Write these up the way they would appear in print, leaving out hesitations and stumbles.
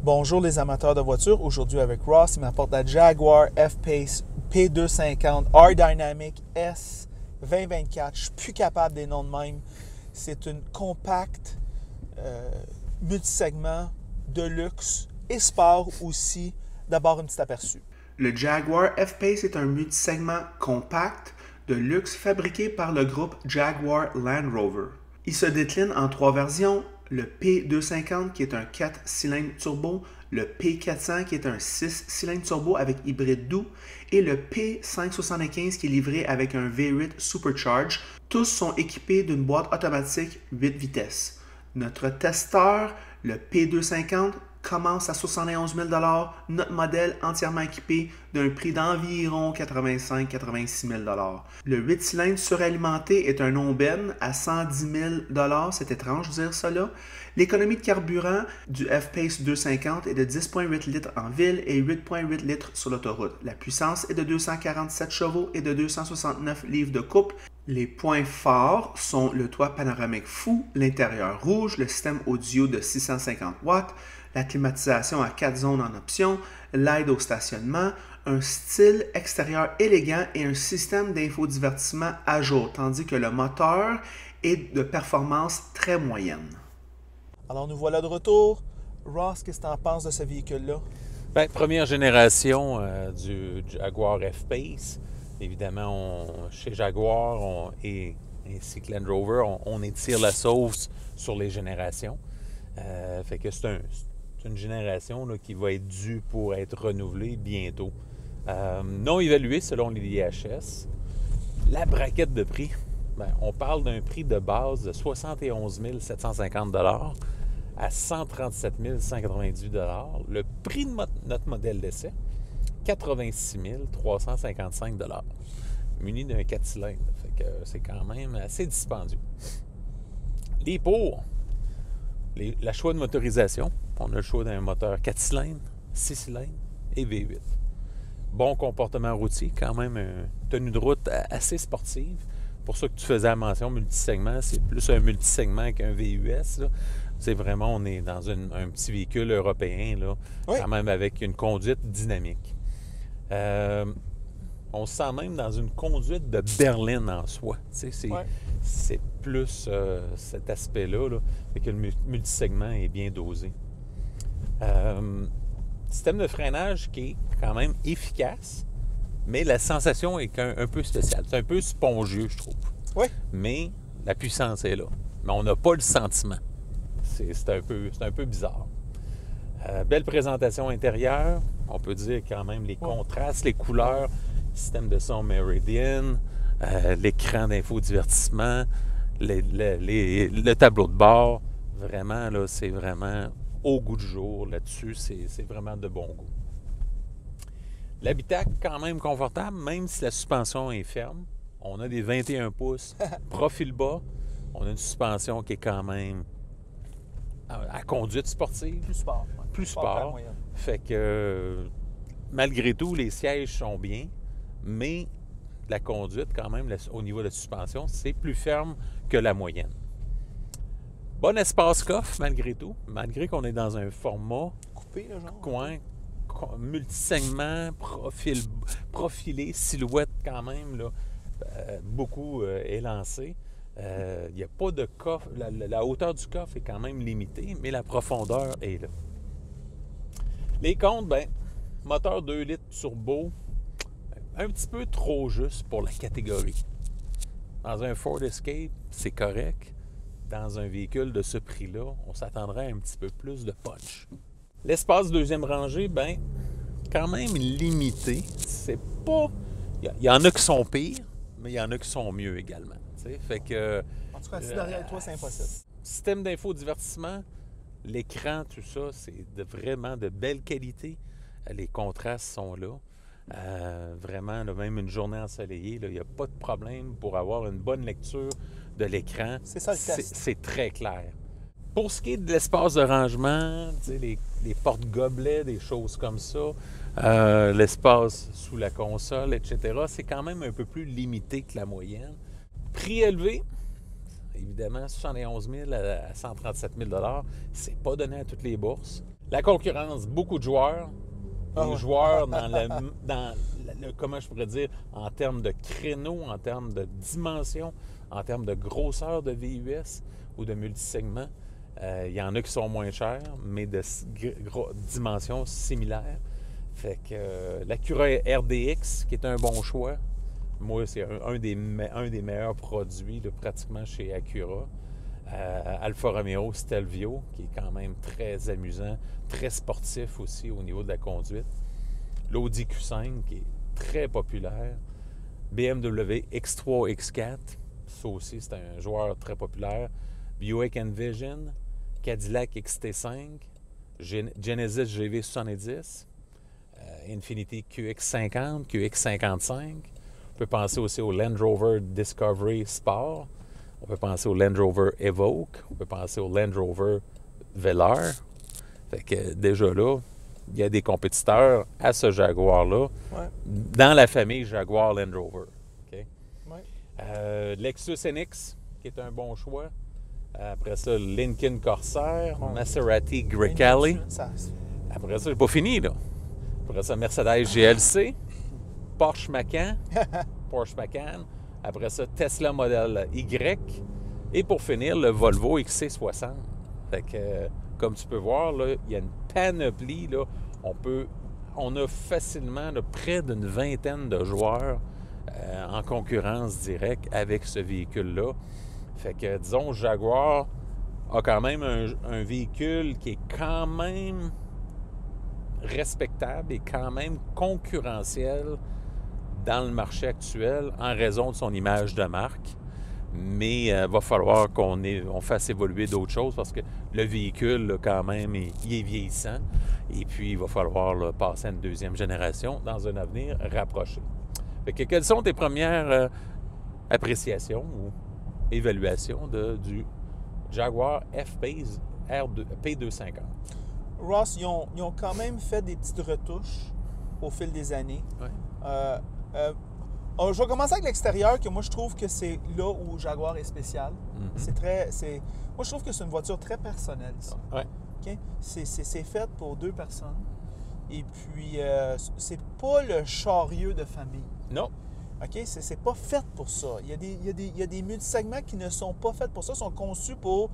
Bonjour les amateurs de voitures. Aujourd'hui avec Ross, il m'apporte la Jaguar F-Pace P250 R-Dynamic S 2024. Je suis plus capable des noms de même. C'est une compacte multisegment de luxe et sport aussi. D'abord un petit aperçu. Le Jaguar F-Pace est un multisegment compact de luxe fabriqué par le groupe Jaguar Land Rover. Il se décline en trois versions, le P250 qui est un 4 cylindres turbo, le P400 qui est un 6 cylindres turbo avec hybride doux et le P575 qui est livré avec un V8 Supercharge. Tous sont équipés d'une boîte automatique 8 vitesses. Notre testeur, le P250, commence à 71 000 $, notre modèle entièrement équipé d'un prix d'environ 85-86 000 $. Le 8 cylindres suralimenté est un aubaine à 110 000 $, c'est étrange de dire ça là. L'économie de carburant du F-Pace 250 est de 10,8 litres en ville et 8,8 litres sur l'autoroute. La puissance est de 247 chevaux et de 269 livres de couple. Les points forts sont le toit panoramique fou, l'intérieur rouge, le système audio de 650 watts, la climatisation à 4 zones en option, l'aide au stationnement, un style extérieur élégant et un système d'infodivertissement à jour, tandis que le moteur est de performance très moyenne. Alors nous voilà de retour. Ross, qu'est-ce que tu en penses de ce véhicule-là? Bien, première génération du Jaguar F-Pace. Évidemment, chez Jaguar ainsi que Land Rover, on étire la sauce sur les générations. Fait que c'est une génération là, qui va être due pour être renouvelée bientôt. Non évaluée selon les IHS. La braquette de prix, on parle d'un prix de base de 71 750 $ à 137 198 $. Le prix de notre modèle d'essai, 86 355 $, muni d'un 4 cylindres. Fait que c'est quand même assez dispendieux. Les pour, le choix de motorisation, on a le choix d'un moteur 4 cylindres, 6 cylindres et V8. Bon comportement routier, quand même une tenue de route assez sportive. Pour ça que tu faisais la mention multisegment, c'est plus un multisegment qu'un VUS. Là. C'est vraiment, on est dans un petit véhicule européen, là, oui. Quand même avec une conduite dynamique. On se sent même dans une conduite de berline en soi. C'est plus cet aspect-là, là, que le multisegment est bien dosé. Système de freinage qui est quand même efficace, mais la sensation est un peu spéciale. C'est un peu spongieux, je trouve. Oui. Mais la puissance est là. Mais on n'a pas le sentiment. C'est un peu bizarre. Belle présentation intérieure. On peut dire quand même les contrastes, les couleurs, système de son Meridian, l'écran d'infodivertissement, le tableau de bord. Vraiment, là, c'est vraiment au goût du jour là-dessus. C'est vraiment de bon goût. L'habitacle, quand même confortable, même si la suspension est ferme. On a des 21 pouces, profil bas. On a une suspension qui est quand même à conduite sportive. Plus sport. Ouais. Plus sport. Fait que, malgré tout, les sièges sont bien, mais la conduite, quand même, au niveau de la suspension, c'est plus ferme que la moyenne. Bon espace coffre, malgré tout, malgré qu'on est dans un format coupé, là, genre. Coin, multisegment, profilé, silhouette quand même, là, beaucoup élancée. Il n'y a pas de coffre, la hauteur du coffre est quand même limitée, mais la profondeur est là. Les comptes, moteur 2 litres turbo, un petit peu trop juste pour la catégorie. Dans un Ford Escape, c'est correct. Dans un véhicule de ce prix-là, on s'attendrait à un petit peu plus de punch. L'espace deuxième rangée, quand même limité. C'est pas... Il y en a qui sont pires, mais il y en a qui sont mieux également. T'sais? Fait que... En tout cas, si derrière toi, c'est impossible. Système d'infodivertissement, l'écran, tout ça, c'est vraiment de belle qualité. Les contrastes sont là. Vraiment, là, même une journée ensoleillée, il n'y a pas de problème pour avoir une bonne lecture de l'écran. C'est ça le test. C'est très clair. Pour ce qui est de l'espace de rangement, les porte-gobelets, des choses comme ça, l'espace sous la console, etc., c'est quand même un peu plus limité que la moyenne. Prix élevé, évidemment, 71 000 à 137 000 $, c'est pas donné à toutes les bourses. La concurrence, beaucoup de joueurs. Des joueurs comment je pourrais dire, en termes de créneaux, en termes de dimensions, en termes de grosseur de VUS ou de multisegments. Il y en a qui sont moins chers, mais de dimensions similaires. Fait que l'Acura RDX, qui est un bon choix, moi, c'est un des meilleurs produits là, pratiquement chez Acura. Alfa Romeo Stelvio, qui est quand même très amusant, très sportif aussi au niveau de la conduite. L'Audi Q5, qui est très populaire. BMW X3, X4, ça aussi, c'est un joueur très populaire. Buick Envision, Cadillac XT5, Genesis GV70, Infiniti QX50, QX55. On peut penser aussi au Land Rover Discovery Sport. On peut penser au Land Rover Evoque. On peut penser au Land Rover Velar. Fait que déjà là, il y a des compétiteurs à ce Jaguar-là dans la famille Jaguar Land Rover. Okay? Ouais. Lexus NX, qui est un bon choix. Après ça, Lincoln Corsair, Maserati Grecale. Après ça, c'est pas fini, là. Après ça, Mercedes GLC, Porsche Macan. Après ça, Tesla Model Y. Et pour finir, le Volvo XC60. Fait que, comme tu peux voir, là, il y a une panoplie. Là. On a facilement là, près d'une vingtaine de joueurs en concurrence directe avec ce véhicule-là. Fait que, disons, Jaguar a quand même un véhicule qui est quand même respectable et quand même concurrentiel dans le marché actuel en raison de son image de marque. Mais il va falloir qu'on fasse évoluer d'autres choses parce que le véhicule, là, quand même, il est vieillissant. Et puis, il va falloir là, passer à une deuxième génération dans un avenir rapproché. Fait que, quelles sont tes premières appréciations ou évaluations du Jaguar F-Pace P250? Ross, ils ont quand même fait des petites retouches au fil des années. Ouais. Je vais commencer avec l'extérieur, que moi, je trouve que c'est là où Jaguar est spécial. Mm-hmm. Moi, je trouve que c'est une voiture très personnelle, ça. Ouais. Okay? C'est fait pour deux personnes. Et puis, c'est pas le chariot de famille. Non. OK? C'est pas fait pour ça. Il y a des multisegments qui ne sont pas faits pour ça. Ils sont conçus pour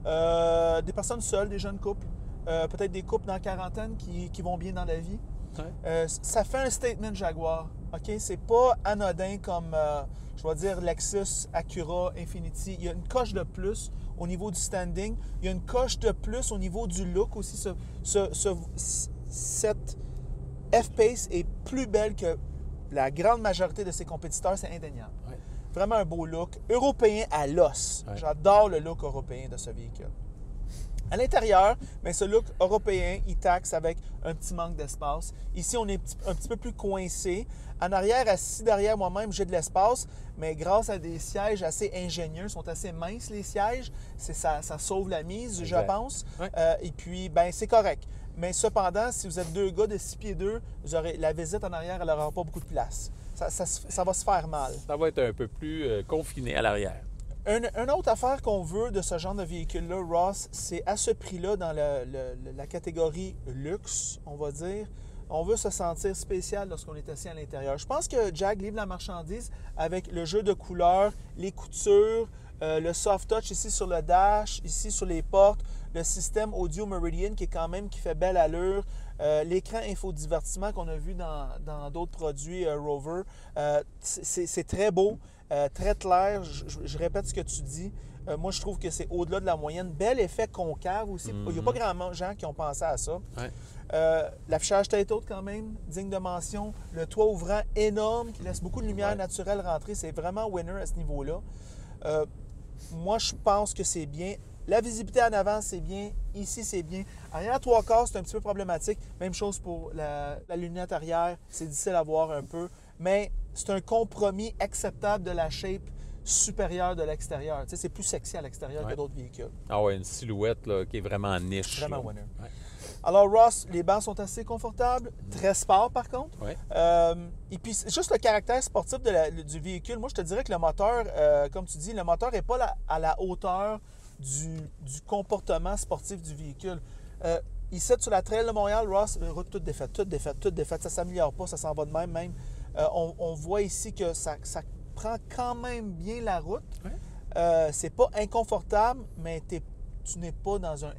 des personnes seules, des jeunes couples. Peut-être des couples dans la quarantaine qui vont bien dans la vie. Ouais. Ça fait un statement Jaguar. OK? C'est pas anodin comme, je vais dire, Lexus, Acura, Infiniti. Il y a une coche de plus au niveau du standing. Il y a une coche de plus au niveau du look aussi. Cette F-Pace est plus belle que la grande majorité de ses compétiteurs. C'est indéniable. Ouais. Vraiment un beau look. Européen à l'os. Ouais. J'adore le look européen de ce véhicule. À l'intérieur, bien, ce look européen, il taxe avec un petit manque d'espace. Ici, on est un petit peu plus coincé. En arrière, assis derrière moi-même, j'ai de l'espace, mais grâce à des sièges assez ingénieux, ils sont assez minces, les sièges, ça sauve la mise, exact. Je pense. Ouais. Et puis, ben c'est correct. Mais cependant, si vous êtes deux gars de 6 pieds 2, la visite en arrière, elle n'aura pas beaucoup de place. Ça va se faire mal. Ça va être un peu plus confiné à l'arrière. Une autre affaire qu'on veut de ce genre de véhicule-là, Ross, c'est à ce prix-là, dans la catégorie luxe, on va dire, on veut se sentir spécial lorsqu'on est assis à l'intérieur. Je pense que Jag livre la marchandise avec le jeu de couleurs, les coutures, le soft touch ici sur le dash, ici sur les portes, le système Audio Meridian qui fait belle allure, l'écran infodivertissement qu'on a vu dans d'autres produits Rover. C'est très beau. Très clair, je répète ce que tu dis. Moi, je trouve que c'est au-delà de la moyenne. Bel effet concave aussi. Mm-hmm. Il n'y a pas grand gens qui ont pensé à ça. Ouais. L'affichage tête haute quand même, digne de mention. Le toit ouvrant énorme qui laisse beaucoup de lumière naturelle rentrer. C'est vraiment winner à ce niveau-là. Moi, je pense que c'est bien. La visibilité en avant, c'est bien. Ici, c'est bien. Arrière 3/4, c'est un petit peu problématique. Même chose pour la lunette arrière. C'est difficile à voir un peu. Mais c'est un compromis acceptable de la shape supérieure de l'extérieur. Tu sais, c'est plus sexy à l'extérieur que d'autres véhicules. Ah ouais, une silhouette là, qui est vraiment en niche. Vraiment winner. Ouais. Alors, Ross, les bancs sont assez confortables, très sport par contre. Ouais. Et puis, juste le caractère sportif du véhicule, moi, je te dirais que le moteur, comme tu dis, le moteur n'est pas à la hauteur du comportement sportif du véhicule. Ici, sur la trail de Montréal, Ross, route toute défaite, toute défaite, toute défaite. Ça ne s'améliore pas, ça s'en va de même. On voit ici que ça prend quand même bien la route. Ouais. C'est pas inconfortable, mais tu n'es pas dans un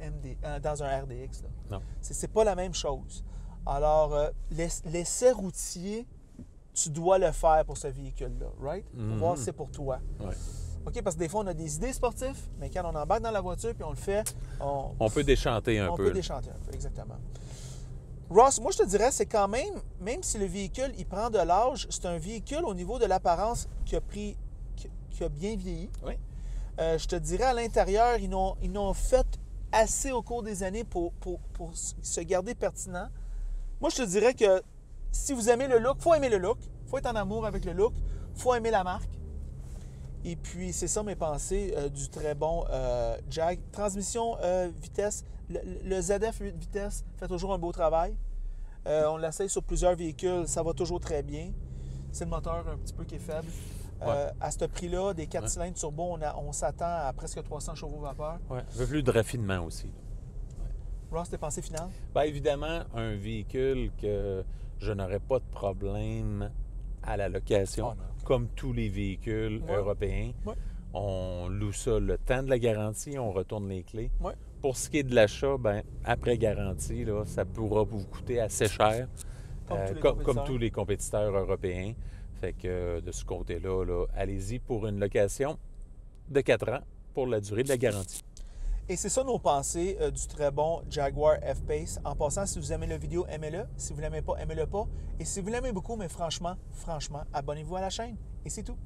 dans un RDX. Là. Non. C'est pas la même chose. Alors, l'essai routier, tu dois le faire pour ce véhicule-là, right? Pour voir si c'est pour toi. Ouais. OK, parce que des fois, on a des idées sportives, mais quand on embarque dans la voiture puis on le fait, on peut déchanter un peu. On peut déchanter un peu, exactement. Ross, moi, je te dirais, c'est quand même si le véhicule, il prend de l'âge, c'est un véhicule au niveau de l'apparence qui a bien vieilli. Oui. Je te dirais, à l'intérieur, ils n'ont fait assez au cours des années pour se garder pertinent. Moi, je te dirais que si vous aimez le look, il faut aimer le look. Il faut être en amour avec le look. Il faut aimer la marque. Et puis, c'est ça mes pensées du très bon Jag. Transmission vitesse. Le ZF 8 vitesses fait toujours un beau travail. On l'essaye sur plusieurs véhicules. Ça va toujours très bien. C'est le moteur un petit peu qui est faible. À ce prix-là, des 4 cylindres turbo, on s'attend à presque 300 chevaux vapeur. Ouais. Un peu plus de raffinement aussi. Ross, tes pensées finales? Bien, évidemment, un véhicule que je n'aurais pas de problème à la location, comme tous les véhicules européens. Ouais. On loue ça le temps de la garantie, on retourne les clés. Ouais. Pour ce qui est de l'achat, ben, après garantie, là, ça pourra vous coûter assez cher, comme tous les compétiteurs européens. Fait que de ce côté-là, là, allez-y pour une location de 4 ans pour la durée de la garantie. Et c'est ça nos pensées du très bon Jaguar F-Pace. En passant, si vous aimez la vidéo, aimez-le. Si vous ne l'aimez pas, aimez-le pas. Et si vous l'aimez beaucoup, mais franchement, abonnez-vous à la chaîne. Et c'est tout.